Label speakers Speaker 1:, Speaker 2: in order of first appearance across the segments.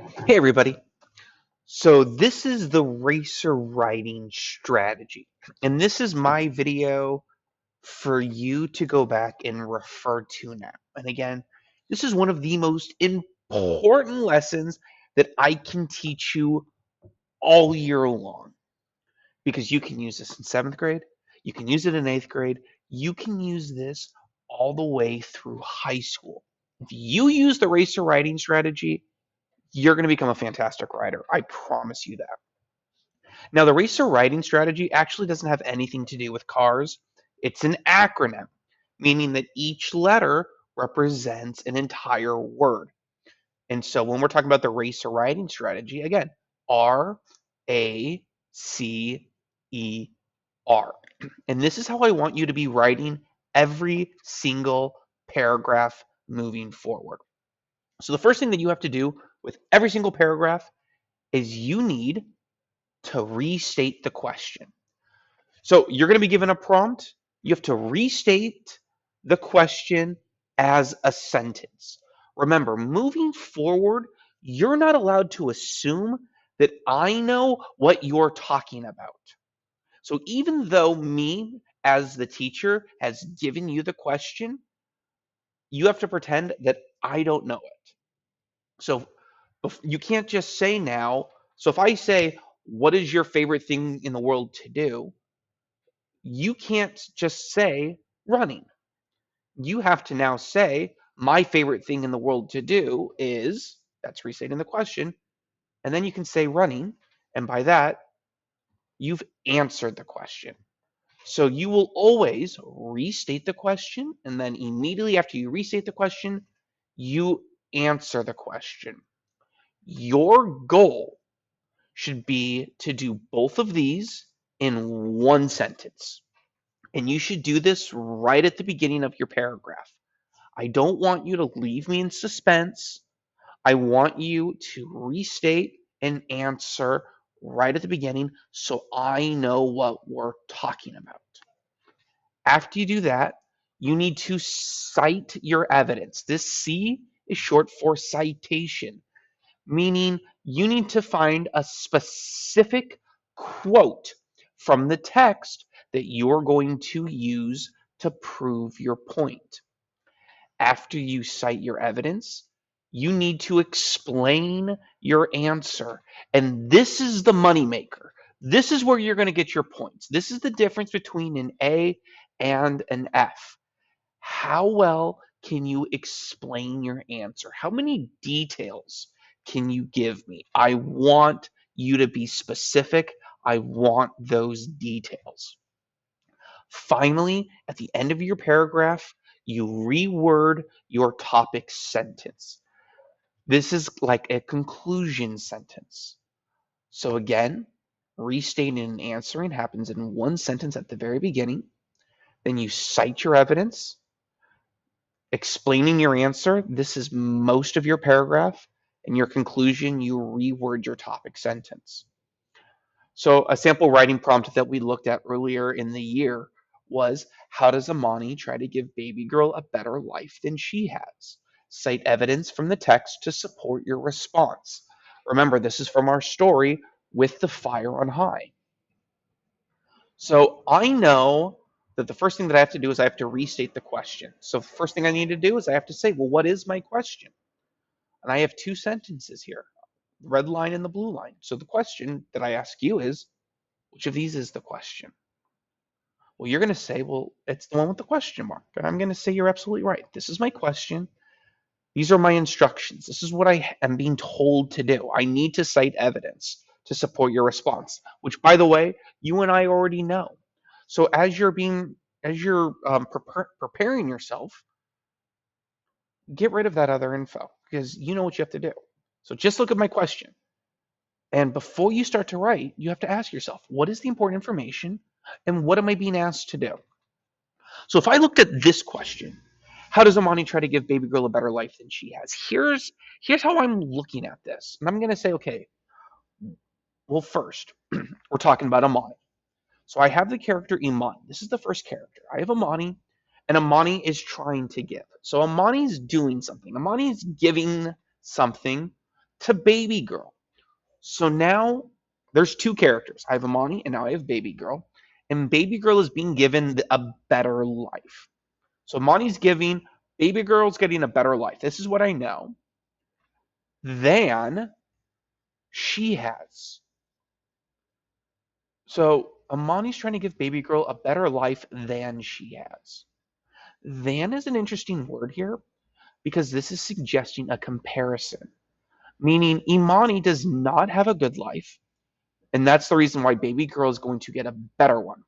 Speaker 1: Hey everybody. So this is the racer writing strategy. And this is my video for you to go back and refer to now. And again, this is one of the most important lessons that I can teach you all year long because you can use this in 7th grade, you can use it in 8th grade, you can use this all the way through high school. If you use the racer writing strategy, you're going to become a fantastic writer. I promise you that. Now, the RACER writing strategy actually doesn't have anything to do with cars. It's an acronym, meaning that each letter represents an entire word. And so when we're talking about the RACER writing strategy, again, RACER. And this is how I want you to be writing every single paragraph moving forward. So the first thing that you have to do with every single paragraph is you need to restate the question. So you're going to be given a prompt. You have to restate the question as a sentence. Remember, moving forward, you're not allowed to assume that I know what you're talking about. So even though me as the teacher has given you the question, you have to pretend that I don't know it. So you can't just say now. So if I say, what is your favorite thing in the world to do? You can't just say running. You have to now say, my favorite thing in the world to do is, that's restating the question, and then you can say running, and by that, you've answered the question. So you will always restate the question, and then immediately after you restate the question, you answer the question. Your goal should be to do both of these in one sentence. And you should do this right at the beginning of your paragraph. I don't want you to leave me in suspense. I want you to restate and answer right at the beginning so I know what we're talking about. After you do that, you need to cite your evidence. This C is short for citation, meaning you need to find a specific quote from the text that you're going to use to prove your point. After you cite your evidence, you need to explain your answer. And this is the moneymaker. This is where you're going to get your points. This is the difference between an A and an F. How well can you explain your answer? How many details can you give me? I want you to be specific. I want those details. Finally, at the end of your paragraph, you reword your topic sentence. This is like a conclusion sentence. So again, restating and answering happens in one sentence at the very beginning. Then you cite your evidence, explaining your answer. This is most of your paragraph. In your conclusion, you reword your topic sentence. So a sample writing prompt that we looked at earlier in the year was, how does Amani try to give baby girl a better life than she has? Cite evidence from the text to support your response. Remember, this is from our story with the fire on high. So I know that the first thing that I have to do is I have to restate the question. So the first thing I need to do is I have to say, well, what is my question? And I have two sentences here, the red line and the blue line. So the question that I ask you is, which of these is the question? Well, you're going to say, well, it's the one with the question mark. And I'm going to say, you're absolutely right. This is my question. These are my instructions. This is what I am being told to do. I need to cite evidence to support your response, which, by the way, you and I already know. So as you're preparing yourself, get rid of that other info because you know what you have to do. So just look at my question. And before you start to write, you have to ask yourself, what is the important information and what am I being asked to do? So if I looked at this question, how does Amani try to give baby girl a better life than she has? Here's how I'm looking at this. And I'm going to say, okay, well, first, we're talking about Amani. So I have the character Imani. This is the first character. I have Amani, and Amani is trying to give. So Amani's doing something. Amani's giving something to baby girl. So now there's two characters. I have Imani and now I have baby girl. And baby girl is being given a better life. So Imani's giving, baby girl's getting a better life. This is what I know than she has. So Imani's trying to give baby girl a better life than she has. Than is an interesting word here because this is suggesting a comparison, meaning Imani does not have a good life, and that's the reason why baby girl is going to get a better one.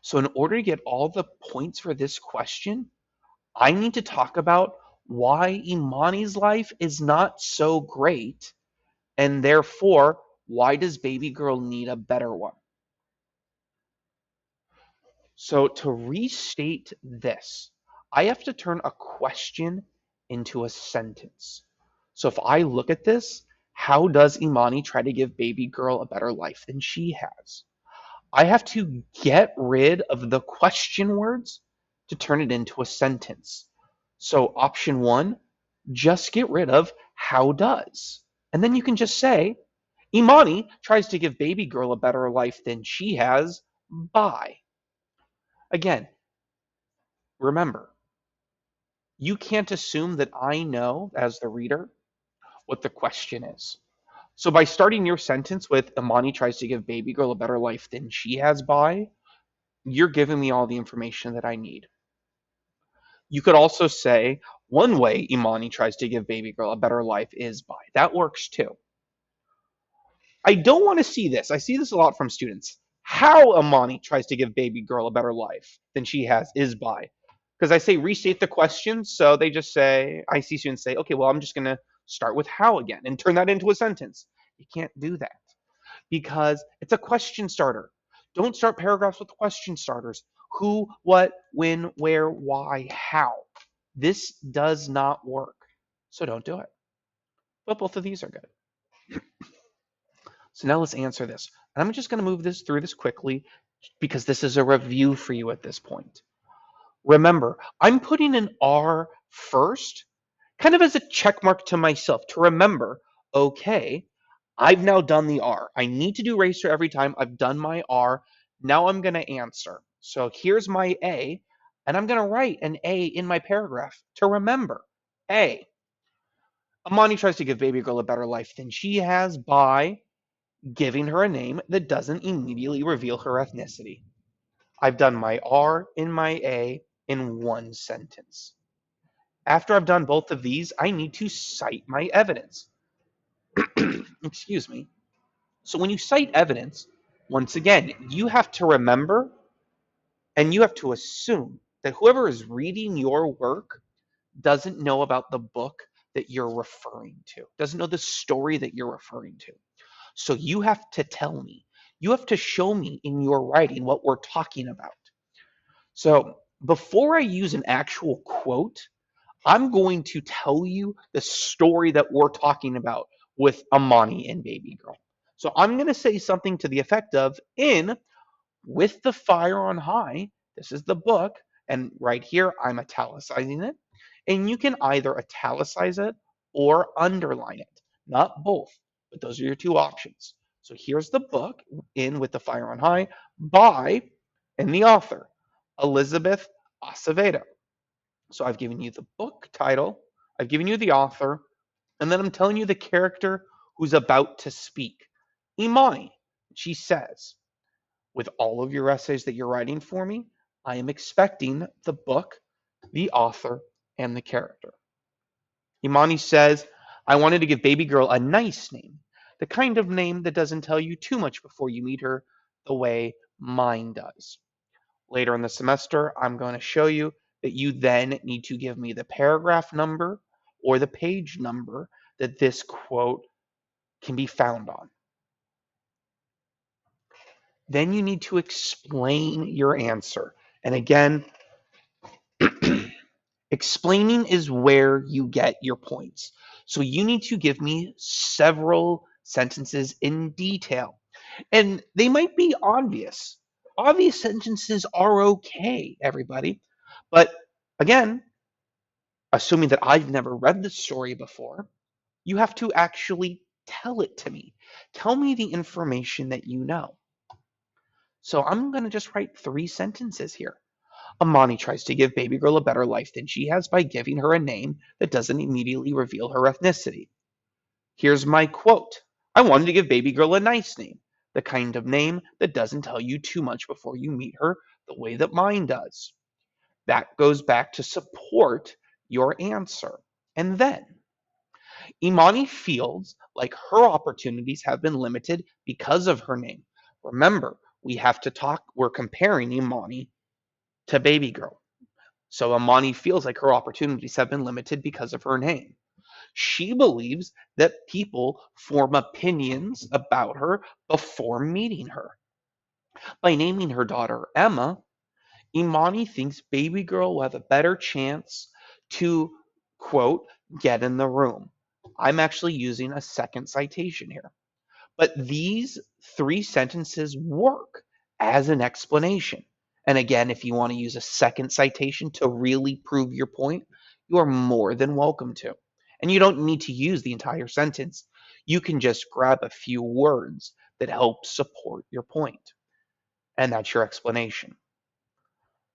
Speaker 1: So, in order to get all the points for this question, I need to talk about why Imani's life is not so great, and therefore, why does baby girl need a better one? So, to restate this, I have to turn a question into a sentence. So, if I look at this, how does Imani try to give baby girl a better life than she has? I have to get rid of the question words to turn it into a sentence. So option one, just get rid of how does. And then you can just say, Imani tries to give baby girl a better life than she has by. Again, remember, you can't assume that I know, as the reader, what the question is. So by starting your sentence with Imani tries to give baby girl a better life than she has by, you're giving me all the information that I need. You could also say one way Imani tries to give baby girl a better life is by. That works too. I don't want to see this. I see this a lot from students. How Imani tries to give baby girl a better life than she has is by. Because I say restate the question, so they just say, I see students say, okay, well, I'm just going to start with how again and turn that into a sentence. You can't do that because it's a question starter. Don't start paragraphs with question starters. Who, what, when, where, why, how. This does not work. So don't do it. But both of these are good. So now let's answer this. And I'm just going to move this through this quickly because this is a review for you at this point. Remember, I'm putting an R first, kind of as a check mark to myself to remember, okay, I've now done the R. I need to do RACER every time. I've done my R. Now I'm going to answer. So here's my A, and I'm going to write an A in my paragraph to remember. A. Amani tries to give baby girl a better life than she has by giving her a name that doesn't immediately reveal her ethnicity. I've done my R in my A in one sentence. After I've done both of these, I need to cite my evidence. Excuse me. So when you cite evidence, once again, you have to remember and you have to assume that whoever is reading your work doesn't know about the book that you're referring to, doesn't know the story that you're referring to. So you have to tell me, you have to show me in your writing what we're talking about. So before I use an actual quote, I'm going to tell you the story that we're talking about with Amani and Baby Girl. So I'm going to say something to the effect of, in With the Fire on High, this is the book, and right here I'm italicizing it, and you can either italicize it or underline it, not both, but those are your two options. So here's the book, In With the Fire on High, by, and the author, Elizabeth Acevedo. So I've given you the book title, I've given you the author, and then I'm telling you the character who's about to speak. Imani, she says, with all of your essays that you're writing for me, I am expecting the book, the author, and the character. Imani says, I wanted to give baby girl a nice name, the kind of name that doesn't tell you too much before you meet her, the way mine does. Later in the semester, I'm going to show you that you then need to give me the paragraph number or the page number that this quote can be found on. Then you need to explain your answer. And again, explaining is where you get your points. So you need to give me several sentences in detail. And they might be obvious. Obvious sentences are okay, everybody. But again, assuming that I've never read this story before, You have to actually tell it to me. Tell me the information that you know. So I'm going to just write 3 sentences here. Amani tries to give baby girl a better life than she has by giving her a name that doesn't immediately reveal her ethnicity. Here's my quote. I wanted to give baby girl a nice name, the kind of name that doesn't tell you too much before you meet her, the way that mine does. That goes back to support your answer. And then Imani feels like her opportunities have been limited because of her name. Remember, we have to talk, we're comparing Imani to baby girl. So Imani feels like her opportunities have been limited because of her name. She believes that people form opinions about her before meeting her. By naming her daughter Emma, Imani thinks baby girl will have a better chance to, quote, get in the room. I'm actually using a second citation here. But these 3 sentences work as an explanation. And again, if you want to use a second citation to really prove your point, you are more than welcome to. And you don't need to use the entire sentence. You can just grab a few words that help support your point. And that's your explanation.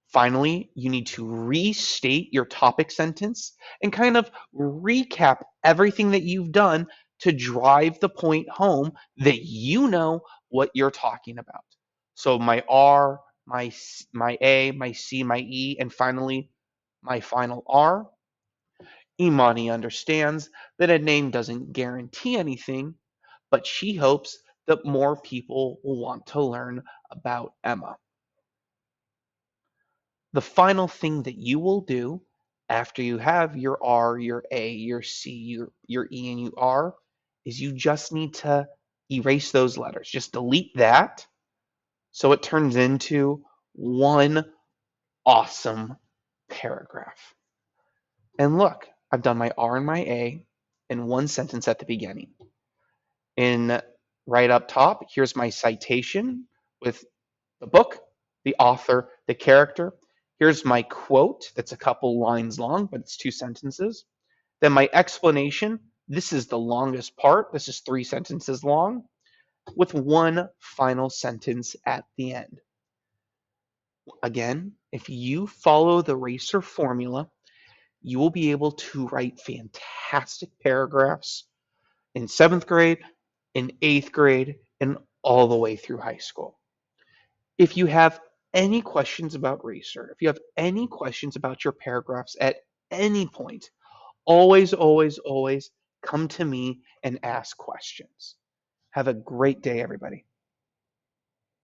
Speaker 1: Finally, you need to restate your topic sentence and kind of recap everything that you've done to drive the point home that you know what you're talking about. So my R, my A, my C, my E, and finally my final R. Imani understands that a name doesn't guarantee anything, but she hopes that more people will want to learn about Emma. The final thing that you will do after you have your R, your A, your C, your E, and your R is you just need to erase those letters. Just delete that so it turns into one awesome paragraph. And look, I've done my R and my A in one sentence at the beginning. In right up top, here's my citation with the book, the author, the character. Here's my quote that's a couple lines long, but it's 2 sentences. Then my explanation. This is the longest part. This is 3 sentences long with one final sentence at the end. Again, if you follow the RACER formula, you will be able to write fantastic paragraphs in 7th grade, in 8th grade, and all the way through high school. If you have any questions about RACER, if you have any questions about your paragraphs at any point, always, always, always come to me and ask questions. Have a great day, everybody.